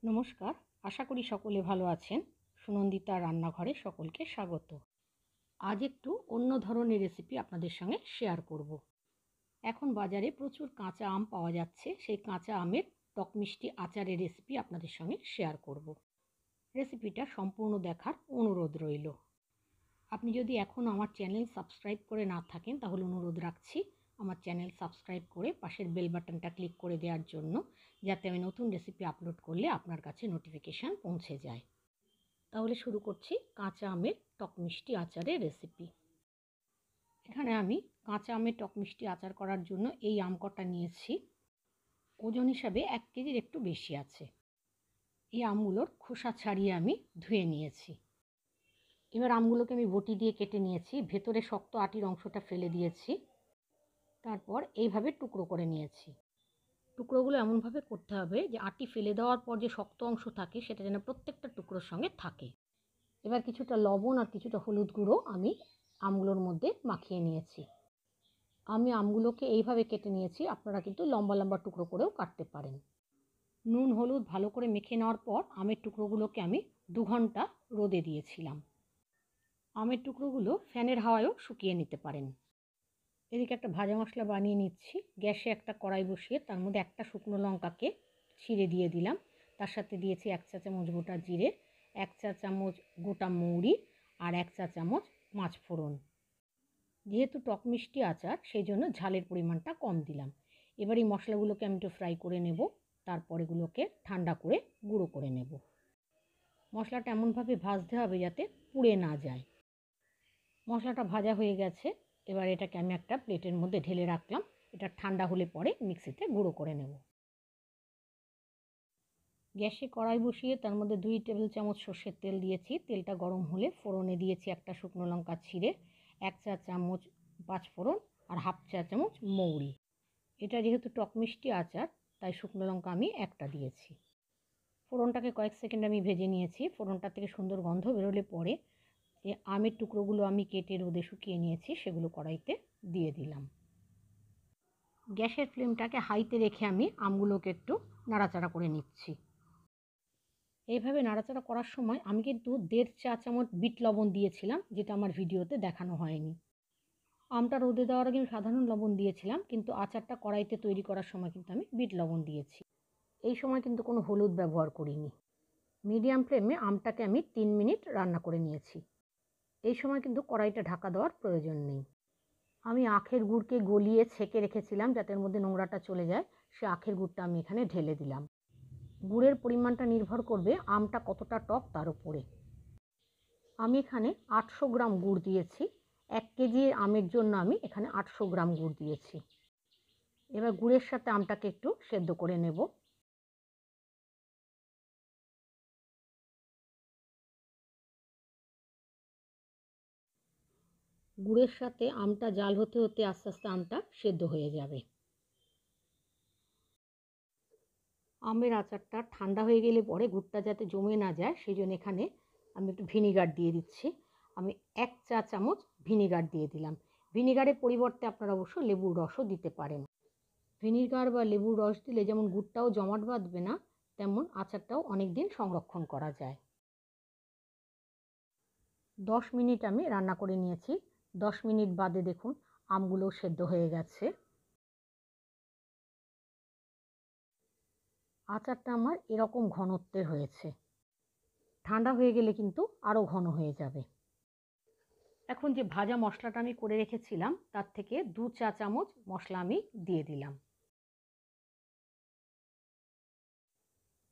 নমস্কার, আশা করি সকলে ভালো আছেন। সুনন্দিতা রান্নাঘরে সকলকে স্বাগত। আজ একটু অন্য ধরনের রেসিপি আপনাদের সঙ্গে শেয়ার করব। এখন বাজারে প্রচুর কাঁচা আম পাওয়া যাচ্ছে, সেই কাঁচা আমের টক মিষ্টি আচারের রেসিপি আপনাদের সঙ্গে শেয়ার করব। রেসিপিটা সম্পূর্ণ দেখার অনুরোধ রইল। আপনি যদি এখনও আমার চ্যানেল সাবস্ক্রাইব করে না থাকেন তাহলে অনুরোধ রাখছি আমার চ্যানেল সাবস্ক্রাইব করে পাশের বেল বাটনটা ক্লিক করে দেওয়ার জন্য, যাতে আমি নতুন রেসিপি আপলোড করলে আপনার কাছে নোটিফিকেশান পৌঁছে যায়। তাহলে শুরু করছি কাঁচা আমের টক মিষ্টি আচারের রেসিপি। এখানে আমি কাঁচা আমের টক মিষ্টি আচার করার জন্য এই আম কটা নিয়েছি। ওজন হিসাবে 1 কেজির একটু বেশি আছে। এই আমগুলোর খোসা ছাড়িয়ে আমি ধুয়ে নিয়েছি। এবার আমগুলোকে আমি বটি দিয়ে কেটে নিয়েছি, ভেতরে শক্ত আটির অংশটা ফেলে দিয়েছি। তারপর এইভাবে টুকরো করে নিয়েছি। টুকরোগুলো এমনভাবে করতে হবে যে আটি ফেলে দেওয়ার পর যে শক্ত অংশ থাকে সেটা যেন প্রত্যেকটা টুকরোর সঙ্গে থাকে। এবার কিছুটা লবণ আর কিছুটা হলুদ গুঁড়ো আমি আমগুলোর মধ্যে মাখিয়ে নিয়েছি। আমি আমগুলোকে এইভাবে কেটে নিয়েছি, আপনারা কিন্তু লম্বা লম্বা টুকরো করেও কাটতে পারেন। নুন হলুদ ভালো করে মেখে নেওয়ার পর আমের টুকরোগুলোকে আমি 2 ঘন্টা রোদে দিয়েছিলাম। আমের টুকরোগুলো ফ্যানের হাওয়ায়ও শুকিয়ে নিতে পারেন। এদিকে একটা ভাজা মশলা বানিয়ে নিচ্ছি। গ্যাসে একটা কড়াই বসিয়ে তার মধ্যে একটা শুকনো লঙ্কাকে ছিঁড়ে দিয়ে দিলাম। তার সাথে দিয়েছি 1 চা চামচ গোটা জিরে, 1 চা চামচ গোটা মৌরি আর 1 চা চামচ পাঁচ ফোড়ন। যেহেতু টক মিষ্টি আচার সেই জন্য ঝালের পরিমাণটা কম দিলাম। এবার এই মশলাগুলোকে আমি একটু ফ্রাই করে নেব, তারপর এগুলোকে ঠান্ডা করে গুঁড়ো করে নেব। মশলাটা এমনভাবে ভাজতে হবে যাতে পুড়ে না যায়। মশলাটা ভাজা হয়ে গেছে, এবার এটাকে আমি একটা প্লেটের মধ্যে ঢেলে রাখলাম। এটা ঠান্ডা হলে পরে মিক্সিতে গুঁড়ো করে নেব। গ্যাসে কড়াই বসিয়ে তার মধ্যে 2 টেবিল চামচ সর্ষের তেল দিয়েছি। তেলটা গরম হলে ফোড়নে দিয়েছি একটা শুকনো লঙ্কা ছিঁড়ে, 1 চা চামচ পাঁচ ফোড়ন আর হাফ চা চামচ মৌরি। এটা যেহেতু টক মিষ্টি আচার তাই শুকনো লঙ্কা আমি একটা দিয়েছি। ফোড়নটাকে কয়েক সেকেন্ড আমি ভেজে নিয়েছি। ফোড়নটা থেকে সুন্দর গন্ধ বেরোলে পরে যে আমের টুকরোগুলো আমি কেটে রোদে শুকিয়ে নিয়েছি সেগুলো কড়াইতে দিয়ে দিলাম। গ্যাসের ফ্লেমটাকে হাইতে রেখে আমি আমগুলোকে একটু নাড়াচাড়া করে নিচ্ছি। এইভাবে নাড়াচাড়া করার সময় আমি কিন্তু 1.5 চা চামচ বিট লবণ দিয়েছিলাম, যেটা আমার ভিডিওতে দেখানো হয়নি। আমটা রোদে দেওয়ার আগে আমি সাধারণ লবণ দিয়েছিলাম, কিন্তু আচারটা কড়াইতে তৈরি করার সময় কিন্তু আমি বিট লবণ দিয়েছি। এই সময় কিন্তু কোনো হলুদ ব্যবহার করিনি। মিডিয়াম ফ্লেমে আমটাকে আমি 3 মিনিট রান্না করে নিয়েছি। এই সময় কিন্তু কড়াইটা ঢাকা দেওয়ার প্রয়োজন নেই। আমি আখের গুড়কে গলিয়ে ছেঁকে রেখেছিলাম যাতে এর মধ্যে নোংরাটা চলে যায়। সে আখের গুড়টা আমি এখানে ঢেলে দিলাম। গুড়ের পরিমাণটা নির্ভর করবে আমটা কতটা টক তার উপরে। আমি এখানে 800 গ্রাম গুড় দিয়েছি। 1 কেজি আমের জন্য আমি এখানে 800 গ্রাম গুড় দিয়েছি। এবার গুড়ের সাথে আমটাকে একটু সেদ্ধ করে নেব। গুড়ের সাথে আমটা জাল হতে হতে আস্তে আস্তে আমটা সেদ্ধ হয়ে যাবে। আমের আচারটা ঠান্ডা হয়ে গেলে পরে গুড়টা যাতে জমে না যায় সেই জন্য এখানে আমি একটু ভিনিগার দিয়ে দিচ্ছি। আমি 1 চা চামচ ভিনিগার দিয়ে দিলাম। ভিনিগারের পরিবর্তে আপনারা অবশ্য লেবুর রসও দিতে পারেন। ভিনিগার বা লেবুর রস দিলে যেমন গুড়টাও জমাট বাঁধবে না, তেমন আচারটাও অনেক দিন সংরক্ষণ করা যায়। 10 মিনিট আমি রান্না করে নিয়েছি। 10 মিনিট বাদে দেখুন আমগুলো সেদ্ধ হয়ে গেছে। আচারটা আমার এরকম ঘনত্বের হয়েছে। ঠান্ডা হয়ে গেলে কিন্তু আরও ঘন হয়ে যাবে। এখন যে ভাজা মশলাটা আমি করে রেখেছিলাম তার থেকে 2 চা চামচ মশলা আমি দিয়ে দিলাম।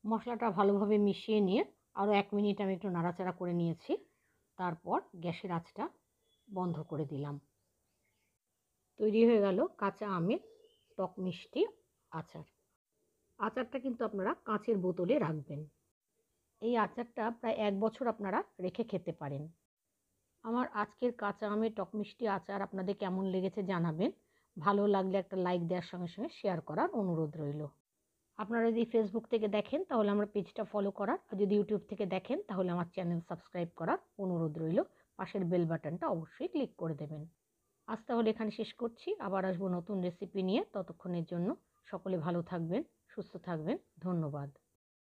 মশলাটা ভালোভাবে মিশিয়ে নিয়ে আরও 1 মিনিট আমি একটু নাড়াচাড়া করে নিয়েছি। তারপর গ্যাসের আঁচটা বন্ধ করে দিলাম। তৈরি হয়ে গেল কাঁচা আমের টক মিষ্টি আচার। আচারটা কিন্তু আপনারা কাঁচের বোতলে রাখবেন। এই আচারটা প্রায় 1 বছর আপনারা রেখে খেতে পারেন। আমার আজকের কাঁচা আমের টক মিষ্টি আচার আপনাদের কেমন লেগেছে জানাবেন। ভালো লাগলে একটা লাইক দেওয়ার সঙ্গে সঙ্গে শেয়ার করার অনুরোধ রইল। আপনারা যদি ফেসবুক থেকে দেখেন তাহলে আমার পেজটা ফলো করার, আর যদি ইউটিউব থেকে দেখেন তাহলে আমার চ্যানেল সাবস্ক্রাইব করার অনুরোধ রইল। পাশের বেল বাটনটা অবশ্যই ক্লিক করে দেবেন। আজ তাহলে এখানে শেষ করছি। আবার আসবো নতুন রেসিপি নিয়ে। ততক্ষণের জন্য সকলে ভালো থাকবেন, সুস্থ থাকবেন। ধন্যবাদ।